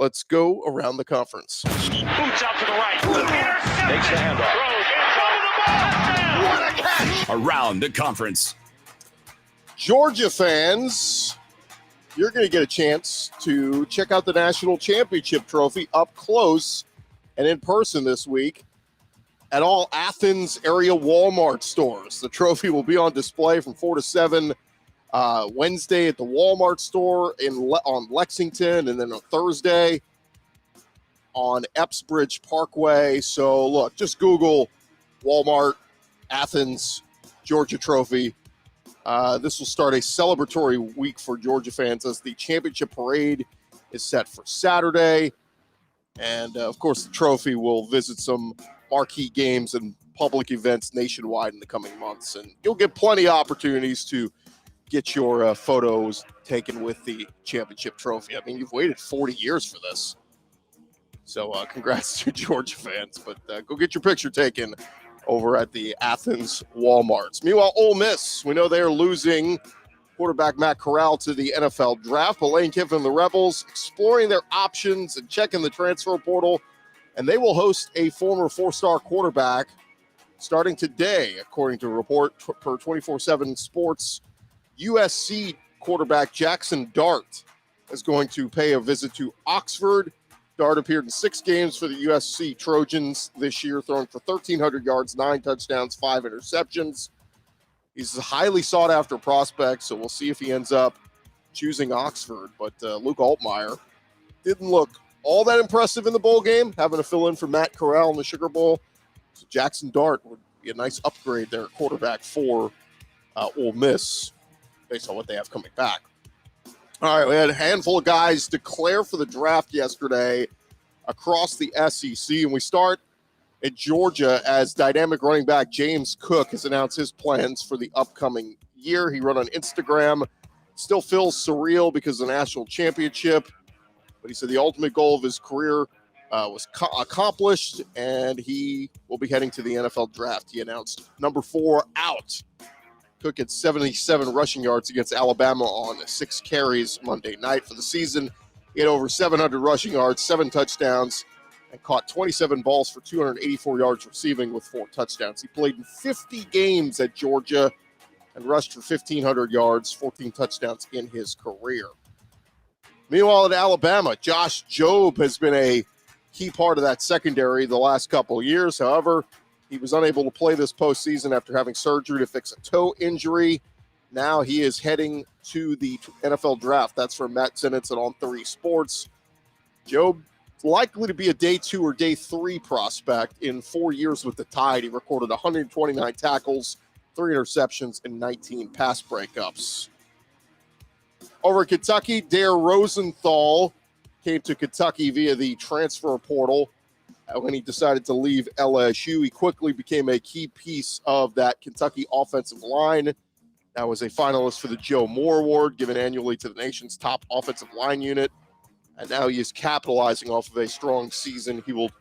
Let's go around the conference. Boots out to the right. Takes the handoff. What a catch! Around the conference. Georgia fans, you're going to get a chance to check out the National Championship Trophy up close and in person this week at all Athens area Walmart stores. The trophy will be on display from 4 to 7 Wednesday at the Walmart store on Lexington, and then on Thursday on Epsbridge Parkway. So look, just Google Walmart Athens Georgia Trophy. This will start a celebratory week for Georgia fans as the championship parade is set for Saturday. And, of course, the trophy will visit some marquee games and public events nationwide in the coming months. And you'll get plenty of opportunities to get your photos taken with the championship trophy. I mean, you've waited 40 years for this. So congrats to Georgia fans. But go get your picture taken over at the Athens Walmarts. Meanwhile, Ole Miss, we know they are losing quarterback Matt Corral to the NFL draft, but Lane Kiffin and the Rebels exploring their options and checking the transfer portal, and they will host a former four-star quarterback starting today, according to a report per 24/7 Sports. USC quarterback Jackson Dart is going to pay a visit to Oxford. Dart appeared in 6 games for the USC Trojans this year, throwing for 1,300 yards, 9 touchdowns, 5 interceptions. He's a highly sought-after prospect, so we'll see if he ends up choosing Oxford. But Luke Altmaier didn't look all that impressive in the bowl game, having to fill in for Matt Corral in the Sugar Bowl. So Jackson Dart would be a nice upgrade there at quarterback for Ole Miss, based on what they have coming back. All right, we had a handful of guys declare for the draft yesterday across the SEC, and we start at Georgia as dynamic running back James Cook has announced his plans for the upcoming year. He wrote on Instagram, still feels surreal because of the national championship, but he said the ultimate goal of his career was accomplished, and he will be heading to the NFL draft. He announced number 4 out. Cook had 77 rushing yards against Alabama on 6 carries Monday night for the season. He had over 700 rushing yards, 7 touchdowns, and caught 27 balls for 284 yards receiving with 4 touchdowns. He played in 50 games at Georgia and rushed for 1,500 yards, 14 touchdowns in his career. Meanwhile, at Alabama, Josh Jobe has been a key part of that secondary the last couple of years. However, he was unable to play this postseason after having surgery to fix a toe injury. Now he is heading to the NFL draft. That's from Matt Zenitz at On3 Sports. Jobe likely to be a day 2 or day 3 prospect. In 4 years with the Tide, he recorded 129 tackles, 3 interceptions, and 19 pass breakups. Over at Kentucky, Dare Rosenthal came to Kentucky via the transfer portal. When he decided to leave LSU, he quickly became a key piece of that Kentucky offensive line. That was a finalist for the Joe Moore Award, given annually to the nation's top offensive line unit. And now he is capitalizing off of a strong season. He will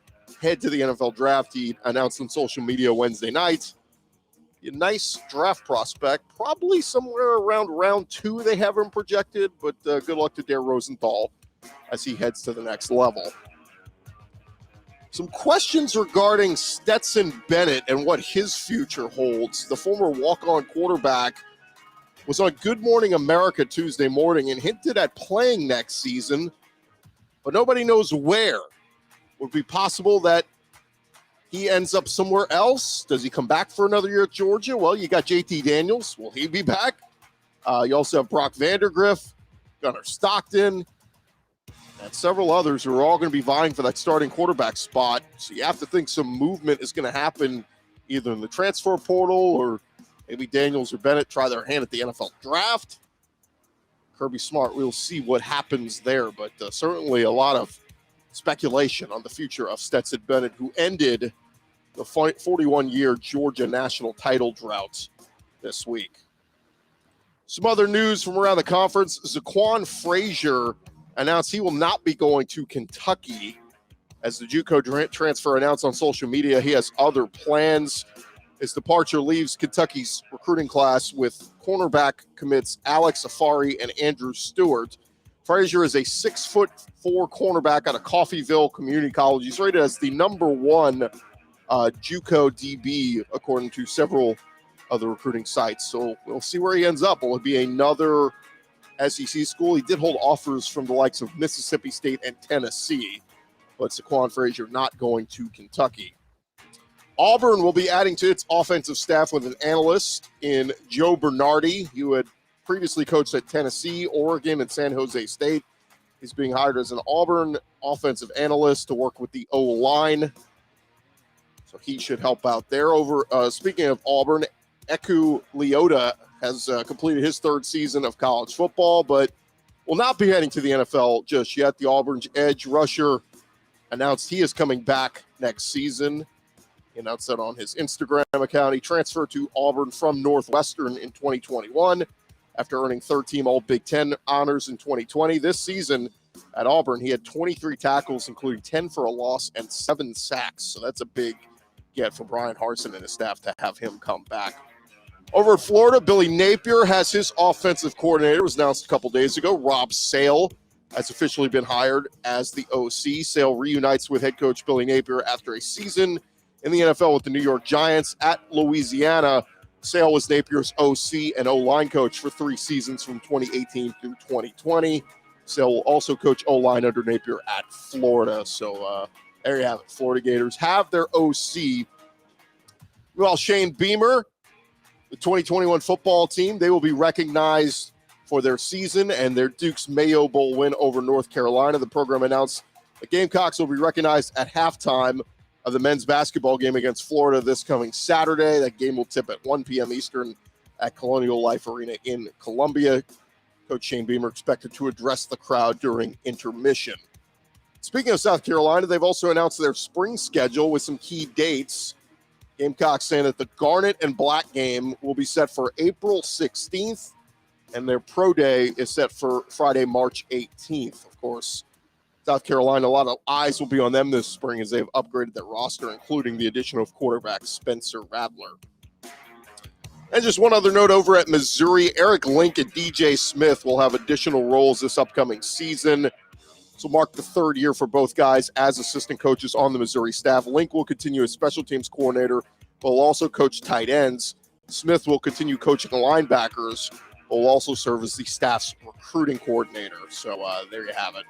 head to the NFL draft. He announced on social media Wednesday night. A nice draft prospect, probably somewhere around round 2 they have him projected, but good luck to Dare Rosenthal as he heads to the next level. Some questions regarding Stetson Bennett and what his future holds. The former walk-on quarterback was on Good Morning America Tuesday morning and hinted at playing next season, but nobody knows where. Would it be possible that he ends up somewhere else? Does he come back for another year at Georgia? Well, you got JT Daniels. Will he be back? You also have Brock Vandergriff, Gunnar Stockton, and several others who are all going to be vying for that starting quarterback spot. So you have to think some movement is going to happen either in the transfer portal or maybe Daniels or Bennett try their hand at the NFL draft. Kirby Smart, we'll see what happens there, but certainly a lot of speculation on the future of Stetson Bennett, who ended the 41-year Georgia national title drought this week. Some other news from around the conference. Zaquan Frazier announced he will not be going to Kentucky. As the JUCO transfer announced on social media, he has other plans. His departure leaves Kentucky's recruiting class with cornerback commits Alex Afari and Andrew Stewart. Frazier is a 6'4" cornerback out of Coffeyville Community College. He's rated as the number 1 JUCO DB, according to several other recruiting sites. So we'll see where he ends up. Will it be another SEC school? He did hold offers from the likes of Mississippi State and Tennessee, but Saquon Frazier not going to Kentucky. Auburn will be adding to its offensive staff with an analyst in Joe Bernardi, who had previously coached at Tennessee, Oregon, and San Jose State. He's being hired as an Auburn offensive analyst to work with the O-line. So he should help out there. Speaking of Auburn, Eku Leota has completed his 3rd season of college football, but will not be heading to the NFL just yet. The Auburn's edge rusher announced he is coming back next season. He announced that on his Instagram account. He transferred to Auburn from Northwestern in 2021 after earning 13 All-Big Ten honors in 2020. This season at Auburn, he had 23 tackles, including 10 for a loss and 7 sacks. So that's a big get for Brian Harsin and his staff to have him come back. Over at Florida, Billy Napier has his offensive coordinator. It was announced a couple days ago. Rob Sale has officially been hired as the OC. Sale reunites with head coach Billy Napier after a season in the NFL with the New York Giants at Louisiana. Sale was Napier's OC and O-line coach for 3 seasons from 2018 through 2020. Sale will also coach O-line under Napier at Florida. So there you have it. Florida Gators have their OC. Well, Shane Beamer, the 2021 football team, they will be recognized for their season and their Duke's Mayo Bowl win over North Carolina. The program announced the Gamecocks will be recognized at halftime of the men's basketball game against Florida this coming Saturday. That game will tip at 1 p.m. Eastern at Colonial Life Arena in Columbia. Coach Shane Beamer expected to address the crowd during intermission. Speaking of South Carolina, they've also announced their spring schedule with some key dates. Gamecocks saying that the Garnet and Black game will be set for April 16th, and their pro day is set for Friday, March 18th. Of course, South Carolina, a lot of eyes will be on them this spring as they've upgraded their roster, including the addition of quarterback Spencer Rattler. And just one other note over at Missouri, Eric Link and DJ Smith will have additional roles this upcoming season. This will mark the 3rd year for both guys as assistant coaches on the Missouri staff. Link will continue as special teams coordinator, but will also coach tight ends. Smith will continue coaching linebackers, but will also serve as the staff's recruiting coordinator. So there you have it.